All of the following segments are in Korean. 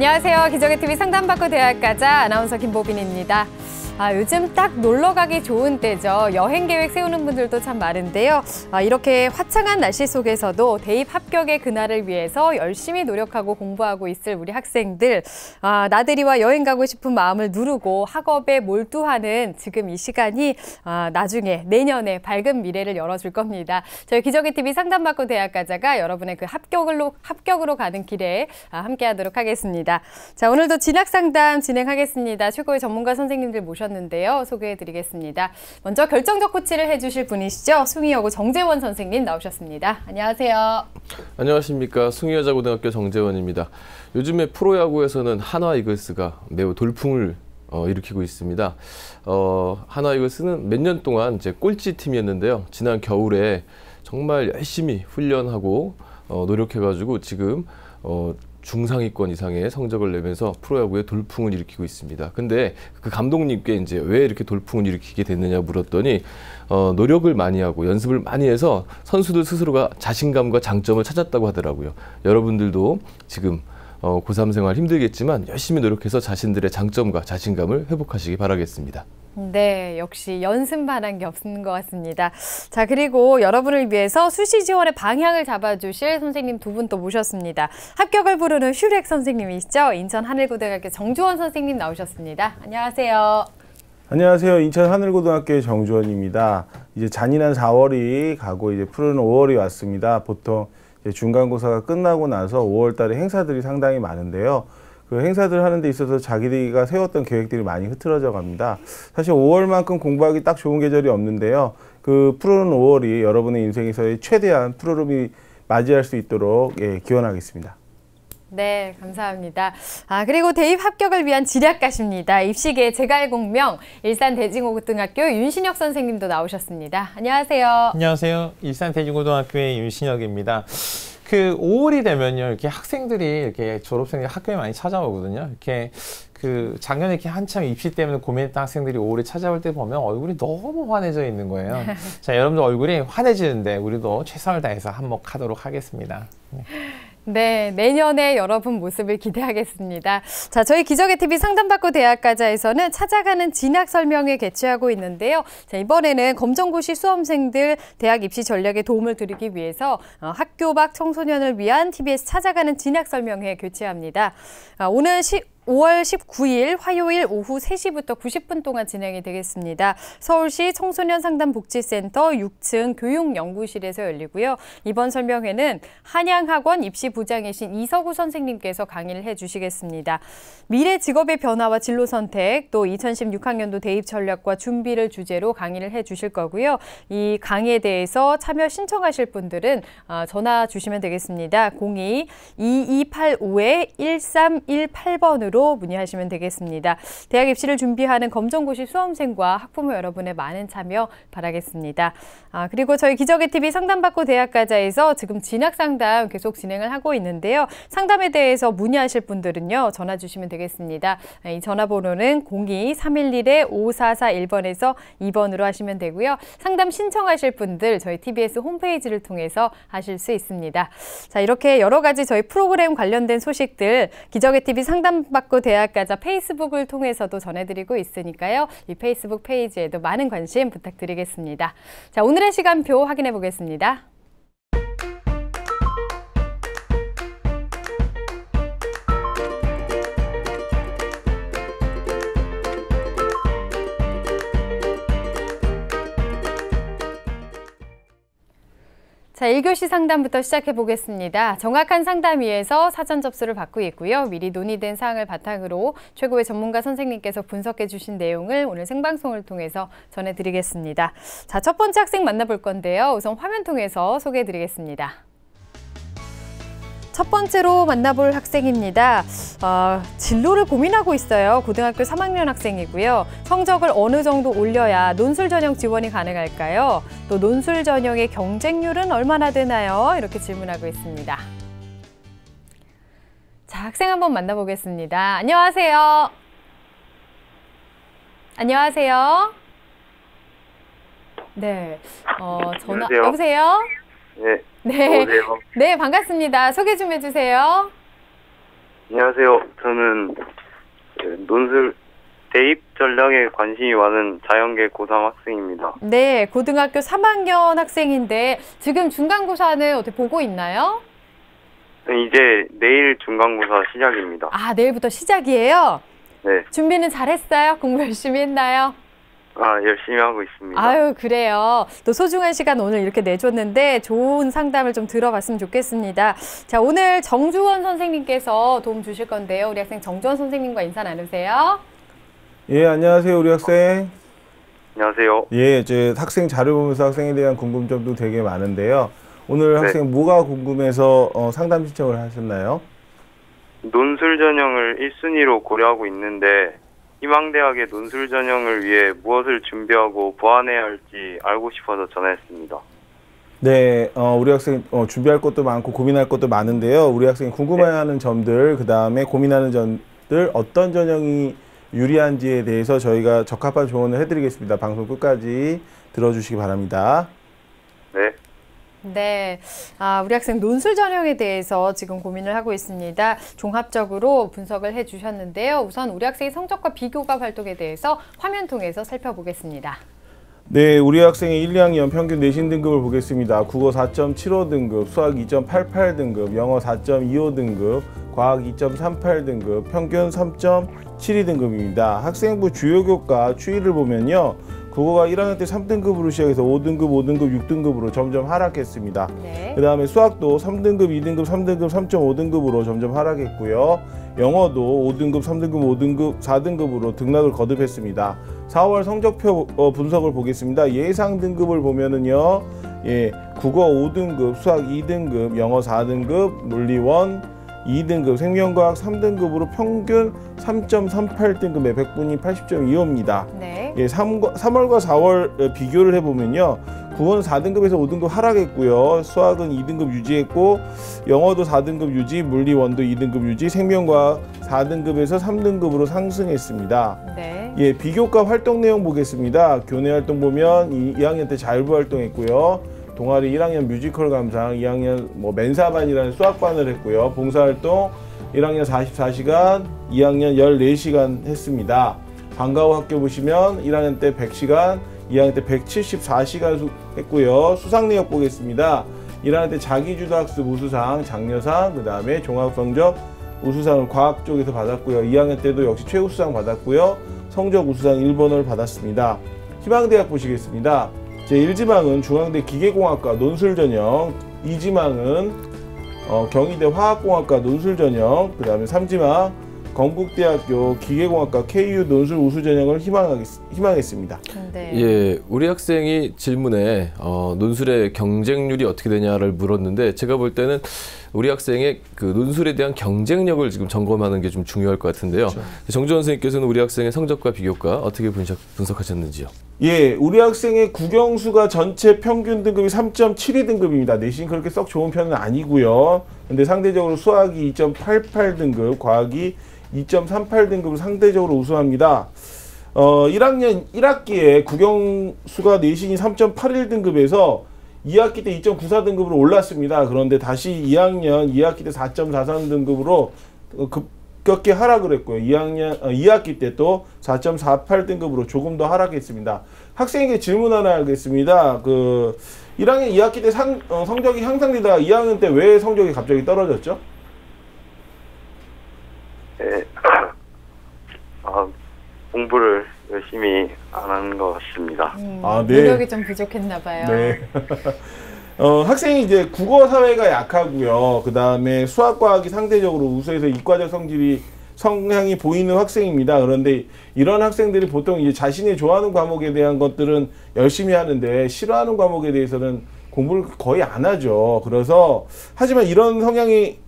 안녕하세요. 기적의TV 상담받고 대학 가자 아나운서 김보빈입니다. 요즘 딱 놀러 가기 좋은 때죠. 여행 계획 세우는 분들도 참 많은데요. 이렇게 화창한 날씨 속에서도 대입 합격의 그날을 위해서 열심히 노력하고 공부하고 있을 우리 학생들. 나들이와 여행 가고 싶은 마음을 누르고 학업에 몰두하는 지금 이 시간이 나중에 내년에 밝은 미래를 열어줄 겁니다. 저희 기적의TV 상담받고 대학 가자가 여러분의 그 합격으로 가는 길에 함께하도록 하겠습니다. 자, 오늘도 진학상담 진행하겠습니다. 최고의 전문가 선생님들 모셨는데요. 소개해드리겠습니다. 먼저 결정적 코치를 해주실 분이시죠. 숭이여고 정재원 선생님 나오셨습니다. 안녕하세요. 안녕하십니까. 숭이여자고등학교 정재원입니다. 요즘에 프로야구에서는 한화 이글스가 매우 돌풍을 일으키고 있습니다. 한화 이글스는 몇 년 동안 이제 꼴찌 팀이었는데요. 지난 겨울에 정말 열심히 훈련하고 노력해가지고 지금 중상위권 이상의 성적을 내면서 프로야구에 돌풍을 일으키고 있습니다. 근데 그 감독님께 이제 왜 이렇게 돌풍을 일으키게 됐느냐 물었더니 노력을 많이 하고 연습을 많이 해서 선수들 스스로가 자신감과 장점을 찾았다고 하더라고요. 여러분들도 지금 고3 생활 힘들겠지만 열심히 노력해서 자신들의 장점과 자신감을 회복하시기 바라겠습니다. 네, 역시 연습만 한 게 없는 것 같습니다. 자, 그리고 여러분을 위해서 수시 지원의 방향을 잡아주실 선생님 두 분 또 모셨습니다. 합격을 부르는 슈렉 선생님이시죠. 인천 하늘고등학교 정주원 선생님 나오셨습니다. 안녕하세요. 안녕하세요. 인천 하늘고등학교의 정주원입니다. 이제 잔인한 4월이 가고 이제 푸른 5월이 왔습니다. 보통 이제 중간고사가 끝나고 나서 5월 달에 행사들이 상당히 많은데요. 그 행사들을 하는 데 있어서 자기가 세웠던 계획들이 많이 흐트러져 갑니다. 사실 5월만큼 공부하기 딱 좋은 계절이 없는데요. 그 푸른 5월이 여러분의 인생에서의 최대한 푸르름이 맞이할 수 있도록 기원하겠습니다. 네, 감사합니다. 그리고 대입 합격을 위한 지략가십니다. 입시계의 제갈공명 일산대진고등학교 윤신혁 선생님도 나오셨습니다. 안녕하세요. 안녕하세요. 일산대진고등학교의 윤신혁입니다. 그 5월이 되면요, 이렇게 학생들이 이렇게 졸업생들이 학교에 많이 찾아오거든요. 이렇게 그 작년에 이렇게 한참 입시 때문에 고민했던 학생들이 5월에 찾아올 때 보면 얼굴이 너무 환해져 있는 거예요. 자, 여러분들 얼굴이 환해지는데 우리도 최선을 다해서 한몫하도록 하겠습니다. 네, 내년에 여러분 모습을 기대하겠습니다. 자, 저희 기적의TV 상담받고 대학 가자에서는 찾아가는 진학 설명회 개최하고 있는데요. 자, 이번에는 검정고시 수험생들 대학 입시 전략에 도움을 드리기 위해서 학교 밖 청소년을 위한 TBS 찾아가는 진학 설명회 교체합니다. 오늘 5월 19일 화요일 오후 3시부터 90분 동안 진행이 되겠습니다. 서울시 청소년상담복지센터 6층 교육연구실에서 열리고요. 이번 설명회는 한양학원 입시부장이신 이서구 선생님께서 강의를 해주시겠습니다. 미래 직업의 변화와 진로 선택, 또 2016학년도 대입 전략과 준비를 주제로 강의를 해주실 거고요. 이 강의에 대해서 참여 신청하실 분들은 전화 주시면 되겠습니다. 02-2285-1318번으로 문의하시면 되겠습니다. 대학 입시를 준비하는 검정고시 수험생과 학부모 여러분의 많은 참여 바라겠습니다. 그리고 저희 기적의TV 상담받고 대학 가자에서 지금 진학상담 계속 진행을 하고 있는데요. 상담에 대해서 문의하실 분들은요, 전화 주시면 되겠습니다. 이 전화번호는 02-311-5441번에서 2번으로 하시면 되고요. 상담 신청하실 분들 저희 TBS 홈페이지를 통해서 하실 수 있습니다. 자, 이렇게 여러 가지 저희 프로그램 관련된 소식들 기적의TV 상담받고 대학 가자 페이스북을 통해서도 전해드리고 있으니까요. 이 페이스북 페이지에도 많은 관심 부탁드리겠습니다. 자, 오늘의 시간표 확인해 보겠습니다. 자, 1교시 상담부터 시작해 보겠습니다. 정확한 상담 위해서 사전 접수를 받고 있고요. 미리 논의된 사항을 바탕으로 최고의 전문가 선생님께서 분석해 주신 내용을 오늘 생방송을 통해서 전해드리겠습니다. 자, 첫 번째 학생 만나볼 건데요. 우선 화면 통해서 소개해 드리겠습니다. 첫 번째로 만나볼 학생입니다. 진로를 고민하고 있어요. 고등학교 3학년 학생이고요. 성적을 어느 정도 올려야 논술 전형 지원이 가능할까요? 또 논술 전형의 경쟁률은 얼마나 되나요? 이렇게 질문하고 있습니다. 자, 학생 한번 만나보겠습니다. 안녕하세요. 안녕하세요. 네, 전화, 안녕하세요. 여보세요? 네. 네. 여보세요. 네, 반갑습니다. 소개 좀 해주세요. 안녕하세요. 저는 논술 대입 전략에 관심이 많은 자연계 고3 학생입니다. 네, 고등학교 3학년 학생인데 지금 중간고사는 어떻게 보고 있나요? 이제 내일 중간고사 시작입니다. 아, 내일부터 시작이에요? 네. 준비는 잘했어요? 공부 열심히 했나요? 열심히 하고 있습니다. 아유, 그래요. 또 소중한 시간 오늘 이렇게 내줬는데 좋은 상담을 좀 들어봤으면 좋겠습니다. 자, 오늘 정주원 선생님께서 도움 주실 건데요. 우리 학생 정주원 선생님과 인사 나누세요. 예, 안녕하세요, 우리 학생. 안녕하세요. 예, 이제 학생 자료 보면서 학생에 대한 궁금점도 되게 많은데요. 오늘 학생 뭐가 궁금해서 상담 신청을 하셨나요? 논술 전형을 1순위로 고려하고 있는데 희망대학의 논술 전형을 위해 무엇을 준비하고 보완해야 할지 알고 싶어서 전화했습니다. 네, 우리 학생 준비할 것도 많고 고민할 것도 많은데요. 우리 학생이 궁금해하는 점들, 그 다음에 고민하는 점들, 어떤 전형이 유리한지에 대해서 저희가 적합한 조언을 해드리겠습니다. 방송 끝까지 들어주시기 바랍니다. 네. 네, 우리 학생 논술 전형에 대해서 지금 고민을 하고 있습니다. 종합적으로 분석을 해주셨는데요. 우선 우리 학생의 성적과 비교과 활동에 대해서 화면 통해서 살펴보겠습니다. 네, 우리 학생의 1, 2학년 평균 내신 등급을 보겠습니다. 국어 4.75등급, 수학 2.88등급, 영어 4.25등급, 과학 2.38등급, 평균 3.72등급입니다. 학생부 주요 교과 추이를 보면요. 국어가 1학년 때 3등급으로 시작해서 5등급, 5등급, 6등급으로 점점 하락했습니다. 네. 그 다음에 수학도 3등급, 2등급, 3등급, 3.5등급으로 점점 하락했고요. 영어도 5등급, 3등급, 5등급, 4등급으로 등락을 거듭했습니다. 4월 성적표 분석을 보겠습니다. 예상 등급을 보면은요. 예, 국어 5등급, 수학 2등급, 영어 4등급, 물리 1, 2등급, 생명과학 3등급으로 평균 3.38등급에 100분이 80.25입니다. 네. 예, 3월과 4월 비교를 해보면요. 국어는 4등급에서 5등급 하락했고요. 수학은 2등급 유지했고, 영어도 4등급 유지, 물리 1도 2등급 유지, 생명과학 4등급에서 3등급으로 상승했습니다. 네. 예, 비교과 활동 내용 보겠습니다. 교내 활동 보면 2학년 때 자율부 활동했고요. 동아리 1학년 뮤지컬 감상, 2학년 멘사반이라는 수학반을 했고요. 봉사활동 1학년 44시간, 2학년 14시간 했습니다. 방과후 학교 보시면 1학년 때 100시간, 2학년 때 174시간 했고요. 수상 내역 보겠습니다. 1학년 때 자기주도 학습 우수상, 장려상, 그 다음에 종합성적 우수상을 과학 쪽에서 받았고요. 2학년 때도 역시 최우수상 받았고요. 성적 우수상 1번을 받았습니다. 희망대학 보시겠습니다. 제1지망은 중앙대 기계공학과 논술 전형, 2지망은 경희대 화학공학과 논술 전형, 그 다음에 3지망 건국대학교 기계공학과 KU 논술 우수 전형을 희망했습니다. 네. 예, 우리 학생이 질문에 논술의 경쟁률이 어떻게 되냐를 물었는데 제가 볼 때는 우리 학생의 그 논술에 대한 경쟁력을 지금 점검하는 게 좀 중요할 것 같은데요. 그렇죠. 정주원 선생님께서는 우리 학생의 성적과 비교과 어떻게 분석하셨는지요? 예, 우리 학생의 국영수가 전체 평균 등급이 3.72등급입니다. 내신 그렇게 썩 좋은 편은 아니고요. 근데 상대적으로 수학이 2.88등급, 과학이 2.38등급으로 상대적으로 우수합니다. 1학년 1학기에 국영수가 내신이 3.81등급에서 2학기 때 2.94등급으로 올랐습니다. 그런데 다시 2학년 2학기 때 4.43등급으로 급격히 하락을 했고요. 2학기 때 또 4.48등급으로 조금 더 하락했습니다. 학생에게 질문 하나 하겠습니다. 1학년 2학기 때 성적이 향상되다가 2학년 때 왜 성적이 갑자기 떨어졌죠? 네. 공부를 열심히 안 하는 것 같습니다. 네. 노력이 좀 부족했나 봐요. 네. 학생이 이제 국어 사회가 약하고요. 그 다음에 수학 과학이 상대적으로 우수해서 이과적 성향이 보이는 학생입니다. 그런데 이런 학생들이 보통 이제 자신이 좋아하는 과목에 대한 것들은 열심히 하는데 싫어하는 과목에 대해서는 공부를 거의 안 하죠. 그래서 하지만 이런 성향이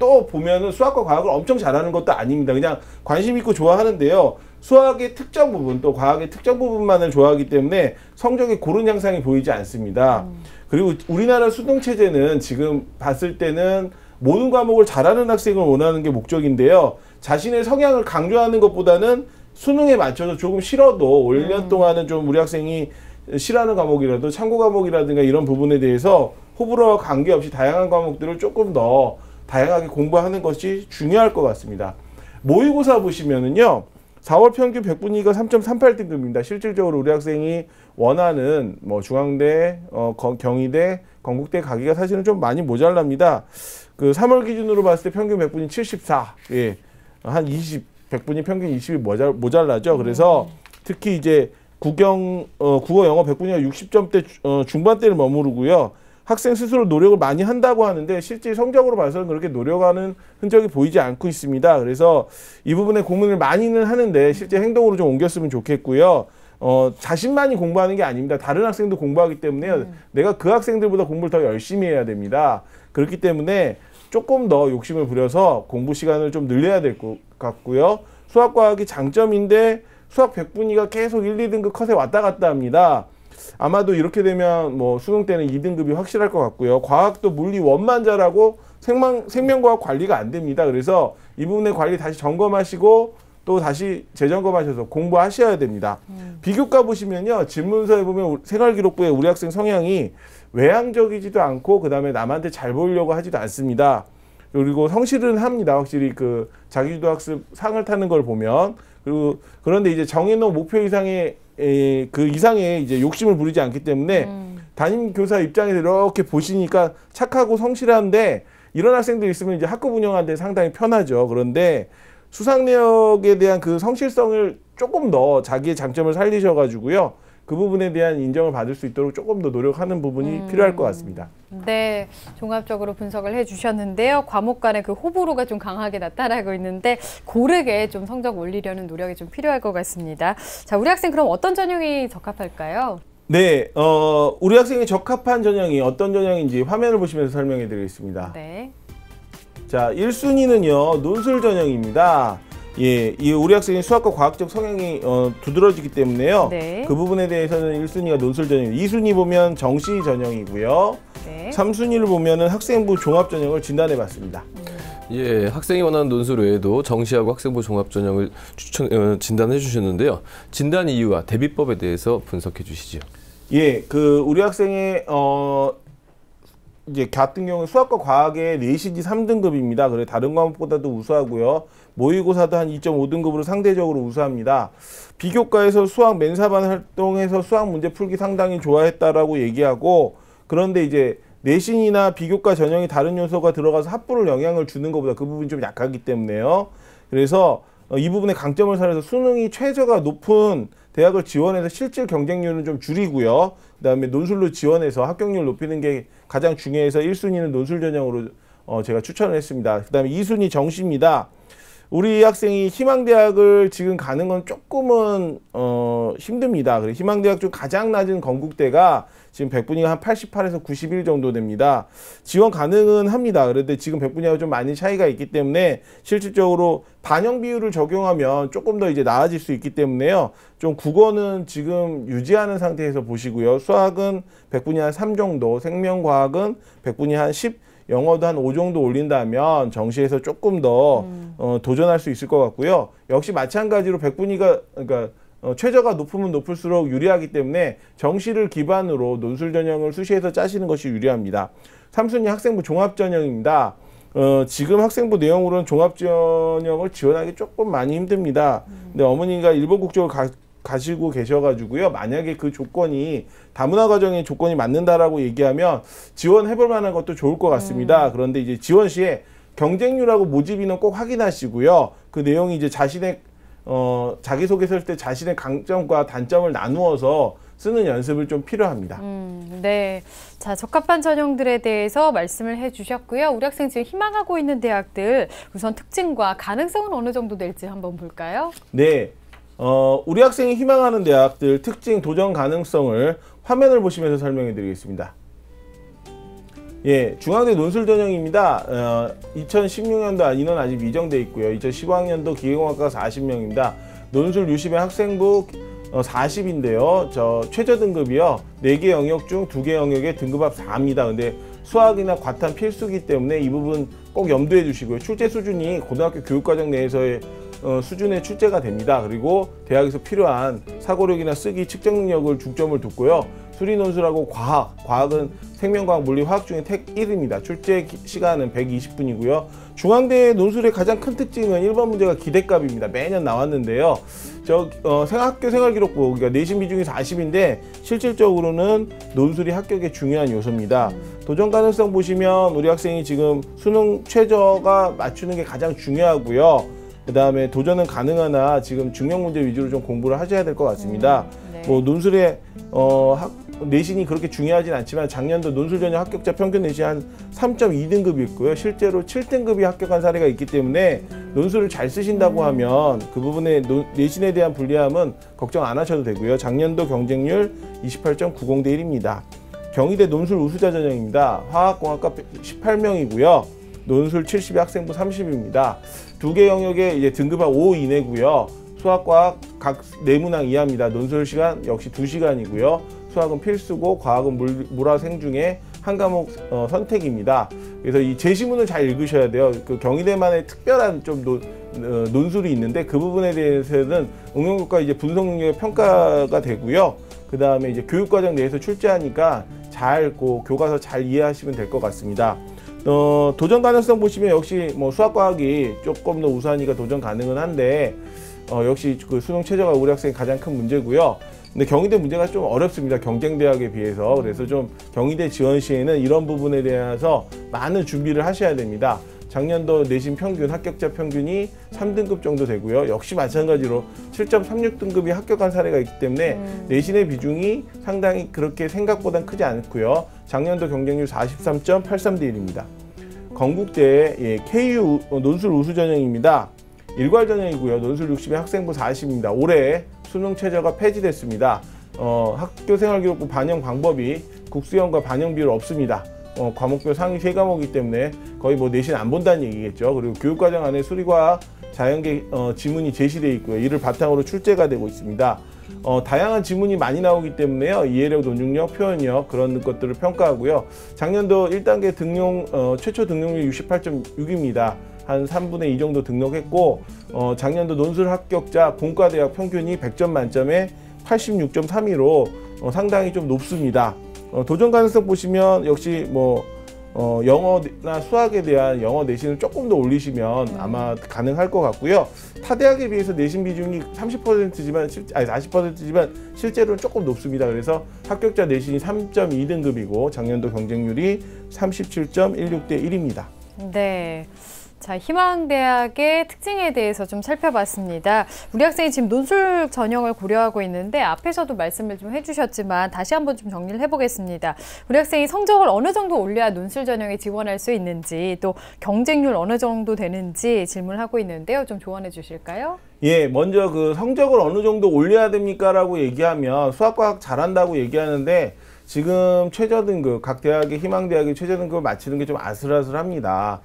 또 보면은 수학과 과학을 엄청 잘하는 것도 아닙니다. 그냥 관심 있고 좋아하는데요. 수학의 특정 부분 또 과학의 특정 부분만을 좋아하기 때문에 성적에 고른 향상이 보이지 않습니다. 그리고 우리나라 수능 체제는 지금 봤을 때는 모든 과목을 잘하는 학생을 원하는 게 목적인데요. 자신의 성향을 강조하는 것보다는 수능에 맞춰서 조금 싫어도 올 1년 동안은 좀 우리 학생이 싫어하는 과목이라도 참고 과목이라든가 이런 부분에 대해서 호불호와 관계없이 다양한 과목들을 조금 더 다양하게 공부하는 것이 중요할 것 같습니다. 모의고사 보시면은요. 4월 평균 백분위기가 3.38등급입니다. 실질적으로 우리 학생이 원하는 뭐 중앙대, 경희대, 건국대 가기가 사실은 좀 많이 모자랍니다. 그 3월 기준으로 봤을 때 평균 백분위 74, 예, 한 20, 백분위 평균 20이 모자라죠. 그래서 특히 이제 국어, 영어 백분위가 60점대 중반대를 머무르고요. 학생 스스로 노력을 많이 한다고 하는데 실제 성적으로 봐서는 그렇게 노력하는 흔적이 보이지 않고 있습니다. 그래서 이 부분에 고민을 많이는 하는데 실제 행동으로 좀 옮겼으면 좋겠고요. 자신만이 공부하는 게 아닙니다. 다른 학생도 공부하기 때문에 내가 그 학생들보다 공부를 더 열심히 해야 됩니다. 그렇기 때문에 조금 더 욕심을 부려서 공부 시간을 좀 늘려야 될 것 같고요. 수학과학이 장점인데 수학 백분위가 계속 1, 2등급 컷에 왔다 갔다 합니다. 아마도 이렇게 되면 뭐 수능 때는 2등급이 확실할 것 같고요. 과학도 물리 원만 잘하고 생명과학 관리가 안 됩니다. 그래서 이 부분의 관리 다시 점검하시고 또 다시 재점검하셔서 공부하셔야 됩니다. 비교과 보시면요. 질문서에 보면 생활기록부에 우리 학생 성향이 외향적이지도 않고 그다음에 남한테 잘 보이려고 하지도 않습니다. 그리고 성실은 합니다. 확실히 그 자기주도 학습 상을 타는 걸 보면. 그리고 그런데 이제 정해놓은 목표 이상의 그 이상의 이제 욕심을 부리지 않기 때문에 담임 교사 입장에서 이렇게 보시니까 착하고 성실한데 이런 학생들이 있으면 이제 학급 운영하는데 상당히 편하죠. 그런데 수상력에 대한 그 성실성을 조금 더 자기의 장점을 살리셔가지고요. 그 부분에 대한 인정을 받을 수 있도록 조금 더 노력하는 부분이 필요할 것 같습니다. 네, 종합적으로 분석을 해주셨는데요. 과목 간의 그 호불호가 좀 강하게 나타나고 있는데 고르게 좀 성적 올리려는 노력이 좀 필요할 것 같습니다. 자, 우리 학생 그럼 어떤 전형이 적합할까요? 네, 우리 학생이 적합한 전형이 어떤 전형인지 화면을 보시면서 설명해 드리겠습니다. 네. 자, 1순위는요, 논술 전형입니다. 예, 이 우리 학생이 수학과 과학적 성향이 두드러지기 때문에요. 네. 그 부분에 대해서는 1순위가 논술 전형입니다. 2순위 보면 정시 전형이고요. 네. 3순위를 보면은 학생부 종합 전형을 진단해 봤습니다. 예, 학생이 원하는 논술 외에도 정시하고 학생부 종합 전형을 진단해 주셨는데요. 진단 이유와 대비법에 대해서 분석해 주시죠. 예, 그 우리 학생의 이제 같은 경우 수학과 과학의 내신이 3등급입니다. 그래 다른 과목보다도 우수하고요. 모의고사도 한 2.5등급으로 상대적으로 우수합니다. 비교과에서 수학 멘사반 활동해서 수학 문제 풀기 상당히 좋아했다라고 얘기하고 그런데 이제 내신이나 비교과 전형이 다른 요소가 들어가서 합부를 영향을 주는 것보다 그 부분이 좀 약하기 때문에요. 그래서 이 부분의 강점을 살려서 수능이 최저가 높은 대학을 지원해서 실질 경쟁률은 좀 줄이고요. 그다음에 논술로 지원해서 합격률 높이는 게 가장 중요해서 1순위는 논술 전형으로 제가 추천을 했습니다. 그다음에 2순위 정시입니다. 우리 학생이 희망대학을 지금 가는 건 조금은 힘듭니다. 그래서 희망대학 중 가장 낮은 건국대가 지금 백분위가 한 88에서 91 정도 됩니다. 지원 가능은 합니다. 그런데 지금 백분위하고 좀 많이 차이가 있기 때문에 실질적으로 반영 비율을 적용하면 조금 더 이제 나아질 수 있기 때문에요. 좀 국어는 지금 유지하는 상태에서 보시고요. 수학은 백분위 한 3 정도, 생명과학은 백분위 한 10, 영어도 한 5 정도 올린다면 정시에서 조금 더 도전할 수 있을 것 같고요. 역시 마찬가지로 백분위가 그러니까 최저가 높으면 높을수록 유리하기 때문에 정시를 기반으로 논술 전형을 수시에서 짜시는 것이 유리합니다. 3순위 학생부 종합 전형입니다. 지금 학생부 내용으로는 종합 전형을 지원하기 조금 많이 힘듭니다. 근데 어머니가 일본 국적을 가시고 계셔가지고요. 만약에 그 조건이 다문화 과정의 조건이 맞는다라고 얘기하면 지원해볼 만한 것도 좋을 것 같습니다. 그런데 이제 지원 시에 경쟁률하고 모집인원 꼭 확인하시고요. 그 내용이 이제 자신의 자기소개서 할 때 자신의 강점과 단점을 나누어서 쓰는 연습을 좀 필요합니다. 네. 자, 적합한 전형들에 대해서 말씀을 해주셨고요. 우리 학생 지금 희망하고 있는 대학들 우선 특징과 가능성은 어느 정도 될지 한번 볼까요? 네. 우리 학생이 희망하는 대학들 특징, 도전 가능성을 화면을 보시면서 설명해 드리겠습니다. 예, 중앙대 논술 전형입니다. 2016년도 인원 아직 미정돼 있고요. 2015학년도 기계공학과 40명입니다. 논술 유심의 학생부 40인데요. 최저 등급이요. 4개 영역 중 2개 영역에 등급합 4입니다. 근데 수학이나 과탐 필수기 때문에 이 부분 꼭 염두해 주시고요. 출제 수준이 고등학교 교육과정 내에서의 수준의 출제가 됩니다. 그리고 대학에서 필요한 사고력이나 쓰기, 측정 능력을 중점을 뒀고요. 수리 논술하고 과학은 생명과학, 물리, 화학 중에 택 1입니다. 출제 시간은 120분이고요. 중앙대 논술의 가장 큰 특징은 1번 문제가 기대값입니다. 매년 나왔는데요. 학교 생활기록부, 그러니까 내신 비중이 40인데 실질적으로는 논술이 합격에 중요한 요소입니다. 도전 가능성 보시면 우리 학생이 지금 수능 최저가 맞추는 게 가장 중요하고요. 그 다음에 도전은 가능하나 지금 증명 문제 위주로 좀 공부를 하셔야 될 것 같습니다. 네. 뭐 논술의 내신이 그렇게 중요하진 않지만 작년도 논술 전형 합격자 평균 내신 한 3.2등급이 있고요. 실제로 7등급이 합격한 사례가 있기 때문에 논술을 잘 쓰신다고 하면 그 부분에 내신에 대한 불리함은 걱정 안 하셔도 되고요. 작년도 경쟁률 28.90 대 1입니다. 경희대 논술 우수자 전형입니다. 화학공학과 18명이고요. 논술 70의 학생부 30입니다. 두 개 영역에 이제 등급은 5 이내고요. 수학과학 각 내문항 이하입니다. 논술 시간 역시 2시간이고요. 수학은 필수고 과학은 물화생 중에 한 과목 선택입니다. 그래서 이 제시문을 잘 읽으셔야 돼요. 그 경희대만의 특별한 좀 논술이 있는데 그 부분에 대해서는 응용교과 이제 분석 능력의 평가가 되고요. 그 다음에 이제 교육과정 내에서 출제하니까 잘 교과서 잘 이해하시면 될 것 같습니다. 도전 가능성 보시면 역시 뭐 수학과학이 조금 더 우수하니까 도전 가능은 한데 역시 그 수능 최저가 우리 학생이 가장 큰 문제고요. 근데 경희대 문제가 좀 어렵습니다. 경쟁대학에 비해서. 그래서 좀 경희대 지원 시에는 이런 부분에 대해서 많은 준비를 하셔야 됩니다. 작년도 내신 평균, 합격자 평균이 3등급 정도 되고요. 역시 마찬가지로 7.36등급이 합격한 사례가 있기 때문에 내신의 비중이 상당히 그렇게 생각보단 크지 않고요. 작년도 경쟁률 43.83 대 1입니다. 건국대 KU 논술 우수 전형입니다. 일괄 전형이고요. 논술 60의 학생부 40입니다. 올해 수능 최저가 폐지됐습니다. 학교 생활기록부 반영 방법이 국수형과 반영 비율 없습니다. 과목별 상위 3과목이기 때문에 거의 뭐 내신 안 본다는 얘기겠죠. 그리고 교육과정 안에 수리과학, 자연계 지문이 제시되어 있고요. 이를 바탕으로 출제가 되고 있습니다. 다양한 지문이 많이 나오기 때문에요. 이해력, 논중력, 표현력 그런 것들을 평가하고요. 작년도 1단계 최초 등록률 68.6입니다. 한 3분의 2 정도 등록했고 작년도 논술 합격자 공과대학 평균이 100점 만점에 86.32로 상당히 좀 높습니다. 도전 가능성 보시면 역시 뭐 영어나 수학에 대한 영어 내신을 조금 더 올리시면 아마 가능할 것 같고요. 타 대학에 비해서 내신 비중이 30%지만 40%지만 실제로는 조금 높습니다. 그래서 합격자 내신이 3.2등급이고 작년도 경쟁률이 37.16 대 1입니다. 네. 자, 희망대학의 특징에 대해서 좀 살펴봤습니다. 우리 학생이 지금 논술 전형을 고려하고 있는데 앞에서도 말씀을 좀 해주셨지만 다시 한번 좀 정리를 해보겠습니다. 우리 학생이 성적을 어느 정도 올려야 논술 전형에 지원할 수 있는지 또 경쟁률 어느 정도 되는지 질문을 하고 있는데요. 좀 조언해 주실까요? 예, 먼저 그 성적을 어느 정도 올려야 됩니까? 라고 얘기하면 수학과학 잘한다고 얘기하는데 지금 최저등급, 각 대학의 희망대학의 최저등급을 맞추는 게 좀 아슬아슬합니다.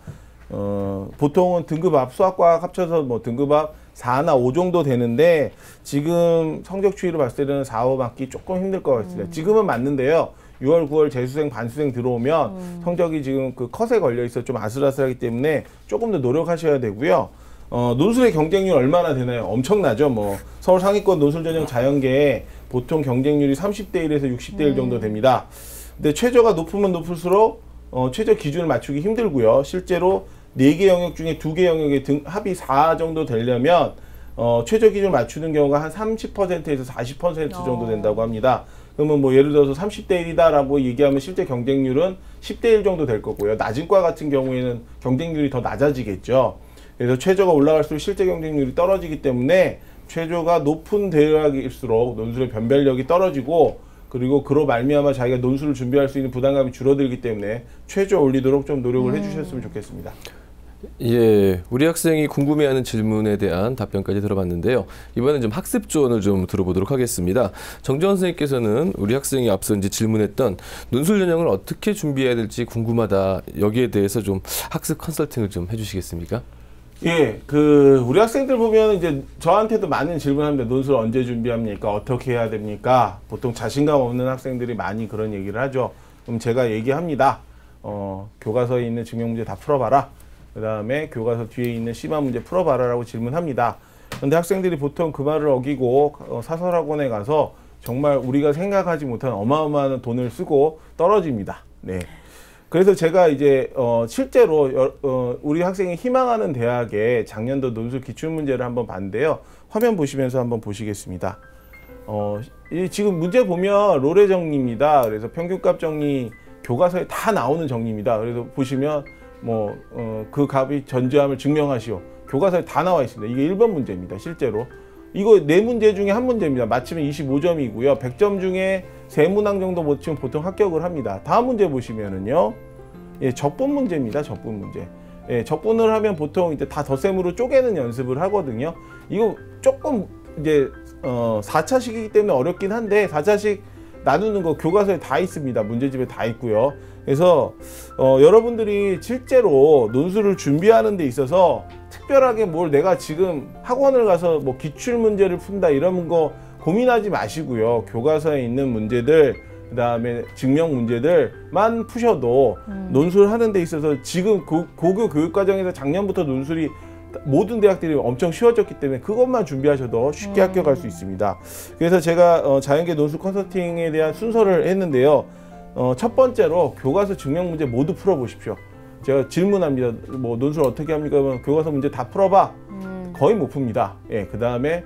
보통은 등급 앞 수학과학 합쳐서 뭐 등급 앞 4나 5 정도 되는데 지금 성적 추이로 봤을 때는 4, 5 맞기 조금 힘들 것 같습니다. 지금은 맞는데요. 6월, 9월 재수생, 반수생 들어오면 성적이 지금 그 컷에 걸려 있어 좀 아슬아슬하기 때문에 조금 더 노력하셔야 되고요. 논술의 경쟁률 얼마나 되나요? 엄청나죠. 뭐 서울 상위권 논술 전형 자연계 보통 경쟁률이 30대 1에서 60대 1 정도 됩니다. 근데 최저가 높으면 높을수록 최저 기준을 맞추기 힘들고요. 실제로 4개 영역 중에 2개 영역의 합이 4 정도 되려면 최저 기준을 맞추는 경우가 한 30%에서 40% 정도 된다고 합니다. 그러면 뭐 예를 들어서 30대 1이다라고 얘기하면 실제 경쟁률은 10대 1 정도 될 거고요. 낮은 과 같은 경우에는 경쟁률이 더 낮아지겠죠. 그래서 최저가 올라갈수록 실제 경쟁률이 떨어지기 때문에 최저가 높은 대학일수록 논술의 변별력이 떨어지고 그리고 그로 말미암아 자기가 논술을 준비할 수 있는 부담감이 줄어들기 때문에 최저 올리도록 좀 노력을 해주셨으면 좋겠습니다. 예, 우리 학생이 궁금해하는 질문에 대한 답변까지 들어봤는데요. 이번엔 좀 학습 조언을 좀 들어보도록 하겠습니다. 정재원 선생님께서는 우리 학생이 앞서 이제 질문했던 논술 전형을 어떻게 준비해야 될지 궁금하다. 여기에 대해서 좀 학습 컨설팅을 좀 해주시겠습니까? 예, 우리 학생들 보면 이제 저한테도 많은 질문합니다. 논술 언제 준비합니까? 어떻게 해야 됩니까? 보통 자신감 없는 학생들이 많이 그런 얘기를 하죠. 그럼 제가 얘기합니다. 교과서에 있는 증명 문제 다 풀어봐라. 그 다음에 교과서 뒤에 있는 심화 문제 풀어봐라 라고 질문합니다. 근데 학생들이 보통 그 말을 어기고 사설학원에 가서 정말 우리가 생각하지 못한 어마어마한 돈을 쓰고 떨어집니다. 네. 그래서 제가 이제 실제로 우리 학생이 희망하는 대학의 작년도 논술 기출문제를 한번 봤는데요. 화면 보시면서 한번 보시겠습니다. 지금 문제 보면 롤의 정리입니다. 그래서 평균값 정리 교과서에 다 나오는 정리입니다. 그래서 보시면 그 값이 전제함을 증명하시오. 교과서에 다 나와 있습니다. 이게 1번 문제입니다. 실제로. 이거 4문제 중에 1문제입니다. 맞히면 25점이고요. 100점 중에 3문항 정도 맞히면 보통 합격을 합니다. 다음 문제 보시면은요. 예, 적분 문제입니다. 적분 문제. 예, 적분을 하면 보통 이제 다 덧셈으로 쪼개는 연습을 하거든요. 이거 조금 이제 4차식이기 때문에 어렵긴 한데 4차식 나누는 거 교과서에 다 있습니다. 문제집에 다 있고요. 그래서 여러분들이 실제로 논술을 준비하는 데 있어서 특별하게 뭘 내가 지금 학원을 가서 뭐 기출 문제를 푼다 이런 거 고민하지 마시고요. 교과서에 있는 문제들 그다음에 증명 문제들만 푸셔도 논술하는 데 있어서 지금 고교 교육과정에서 작년부터 논술이 모든 대학들이 엄청 쉬워졌기 때문에 그것만 준비하셔도 쉽게 합격할 수 있습니다. 그래서 제가 자연계 논술 컨설팅에 대한 순서를 했는데요. 첫 번째로 교과서 증명 문제 모두 풀어보십시오. 제가 질문합니다. 뭐 논술 어떻게 합니까? 그러면 교과서 문제 다 풀어봐. 거의 못 풉니다. 예, 그 다음에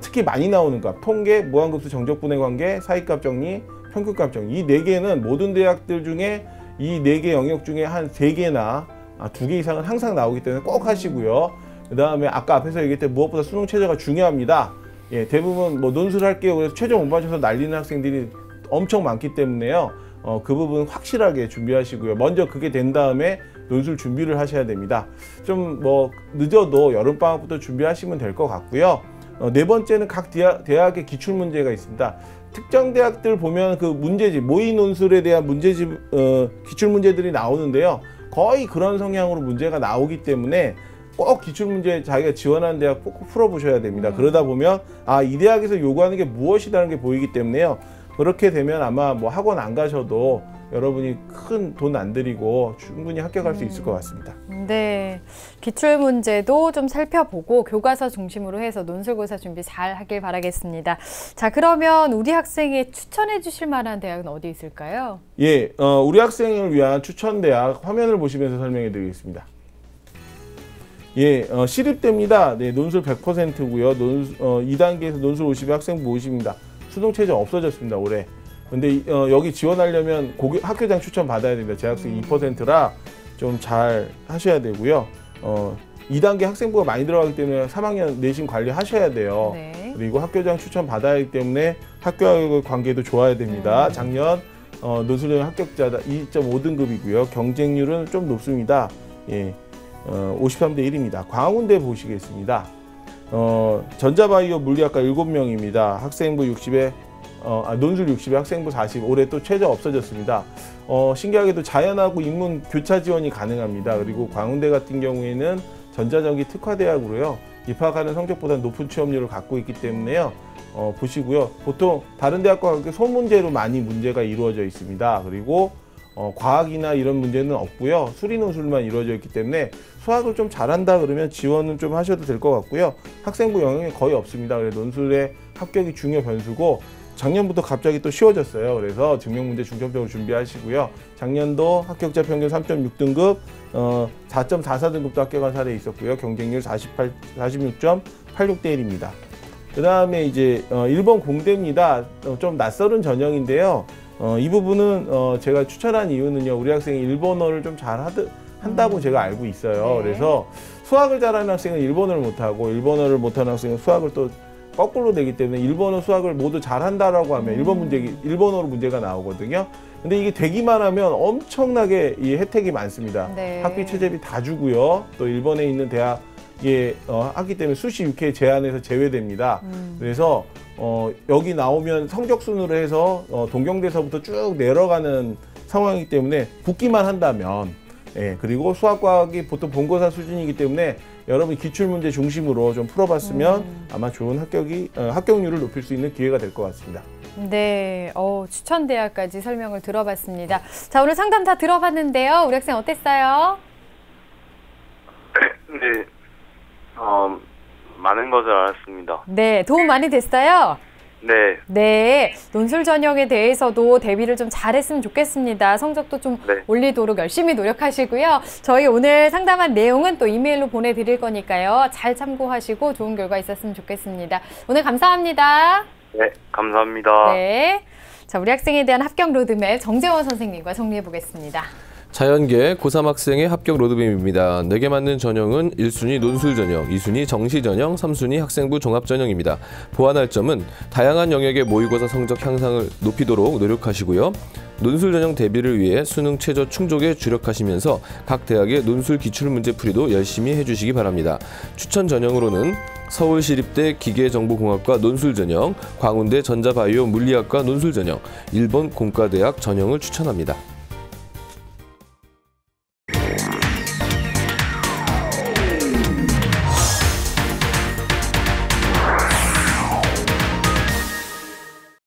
특히 많이 나오는 값, 통계, 무한급수 정적분해 관계, 사이값 정리, 평균값 정리. 이 4개는 모든 대학들 중에 이 4개 영역 중에 한 3개나 2개 이상은 항상 나오기 때문에 꼭 하시고요. 그 다음에 아까 앞에서 얘기했던 무엇보다 수능 최저가 중요합니다. 예, 대부분 뭐 논술할게요. 그래서 최저 못 맞춰서 날리는 학생들이 엄청 많기 때문에요. 그 부분 확실하게 준비하시고요. 먼저 그게 된 다음에 논술 준비를 하셔야 됩니다. 좀 뭐 늦어도 여름방학부터 준비하시면 될 것 같고요. 4번째는 각 대학의 기출문제가 있습니다. 특정 대학들 보면 그 문제집, 모의 논술에 대한 문제집, 기출문제들이 나오는데요. 거의 그런 성향으로 문제가 나오기 때문에 꼭 기출문제 자기가 지원하는 대학 꼭 풀어보셔야 됩니다. 그러다 보면 이 대학에서 요구하는 게 무엇이라는 게 보이기 때문에요. 그렇게 되면 아마 뭐 학원 안 가셔도 여러분이 큰 돈 안 들이고 충분히 합격할 수 있을 것 같습니다. 네, 기출 문제도 좀 살펴보고 교과서 중심으로 해서 논술고사 준비 잘 하길 바라겠습니다. 자, 그러면 우리 학생이 추천해 주실 만한 대학은 어디 있을까요? 예, 우리 학생을 위한 추천 대학 화면을 보시면서 설명해 드리겠습니다. 예, 시립대입니다. 네, 논술 100%고요. 2단계에서 논술 50에 학생부 50입니다. 수능 최저 없어졌습니다, 올해. 근데 여기 지원하려면 학교장 추천 받아야 됩니다. 재학생 2%라 좀 잘 하셔야 되고요. 2단계 학생부가 많이 들어가기 때문에 3학년 내신 관리하셔야 돼요. 네. 그리고 학교장 추천 받아야 하기 때문에 학교하고의 관계도 좋아야 됩니다. 작년 논술형 합격자다 2.5등급이고요. 경쟁률은 좀 높습니다. 예, 53대 1입니다. 광운대 보시겠습니다. 전자바이오 물리학과 7명입니다. 학생부 60에 논술 60에 학생부 40, 올해 또 최저 없어졌습니다. 신기하게도 자연하고 인문 교차 지원이 가능합니다. 그리고 광운대 같은 경우에는 전자전기 특화대학으로요. 입학하는 성적보다 높은 취업률을 갖고 있기 때문에요. 보시고요. 보통 다른 대학과 함께 소문제로 많이 문제가 이루어져 있습니다. 그리고 과학이나 이런 문제는 없고요. 수리 논술만 이루어져 있기 때문에 수학을 좀 잘한다 그러면 지원은 좀 하셔도 될 것 같고요. 학생부 영향이 거의 없습니다. 그래서 논술의 합격이 중요 변수고 작년부터 갑자기 또 쉬워졌어요. 그래서 증명문제 중점적으로 준비하시고요. 작년도 합격자 평균 3.6등급, 4.44등급도 합격한 사례 있었고요. 경쟁률 46.86대 1입니다. 그 다음에 이제 일본 공대입니다. 좀 낯설은 전형인데요. 이 부분은 제가 추천한 이유는요. 우리 학생이 일본어를 좀 한다고 제가 알고 있어요. 네. 그래서 수학을 잘하는 학생은 일본어를 못하고 일본어를 못하는 학생은 수학을 또 거꾸로 되기 때문에 일본어 수학을 모두 잘한다라고 하면 일본어로 문제가 나오거든요. 근데 이게 되기만 하면 엄청나게 이 혜택이 많습니다. 네. 학비 최저비 다 주고요. 또 일본에 있는 대학에 하기 때문에 수시 6회 제한에서 제외됩니다. 그래서 여기 나오면 성적 순으로 해서 동경대서부터 쭉 내려가는 상황이기 때문에 붙기만 한다면 예, 그리고 수학과학이 보통 본고사 수준이기 때문에 여러분 기출문제 중심으로 좀 풀어봤으면 아마 좋은 합격률을 높일 수 있는 기회가 될 것 같습니다. 네, 추천 대학까지 설명을 들어봤습니다. 자, 오늘 상담 다 들어봤는데요. 우리 학생 어땠어요? 네, 많은 것을 알았습니다. 네, 도움 많이 됐어요? 네, 네, 논술 전형에 대해서도 대비를 좀 잘했으면 좋겠습니다. 성적도 좀 네. 올리도록 열심히 노력하시고요. 저희 오늘 상담한 내용은 또 이메일로 보내드릴 거니까요. 잘 참고하시고 좋은 결과 있었으면 좋겠습니다. 오늘 감사합니다. 네, 감사합니다. 네, 자, 우리 학생에 대한 합격 로드맵 정재원 선생님과 정리해 보겠습니다. 자연계 고3 학생의 합격 로드맵입니다. 4개 맞는 전형은 1순위 논술 전형, 2순위 정시 전형, 3순위 학생부 종합 전형입니다. 보완할 점은 다양한 영역의 모의고사 성적 향상을 높이도록 노력하시고요. 논술 전형 대비를 위해 수능 최저 충족에 주력하시면서 각 대학의 논술 기출문제 풀이도 열심히 해주시기 바랍니다. 추천 전형으로는 서울시립대 기계정보공학과 논술 전형, 광운대 전자바이오 물리학과 논술 전형, 일본 공과대학 전형을 추천합니다.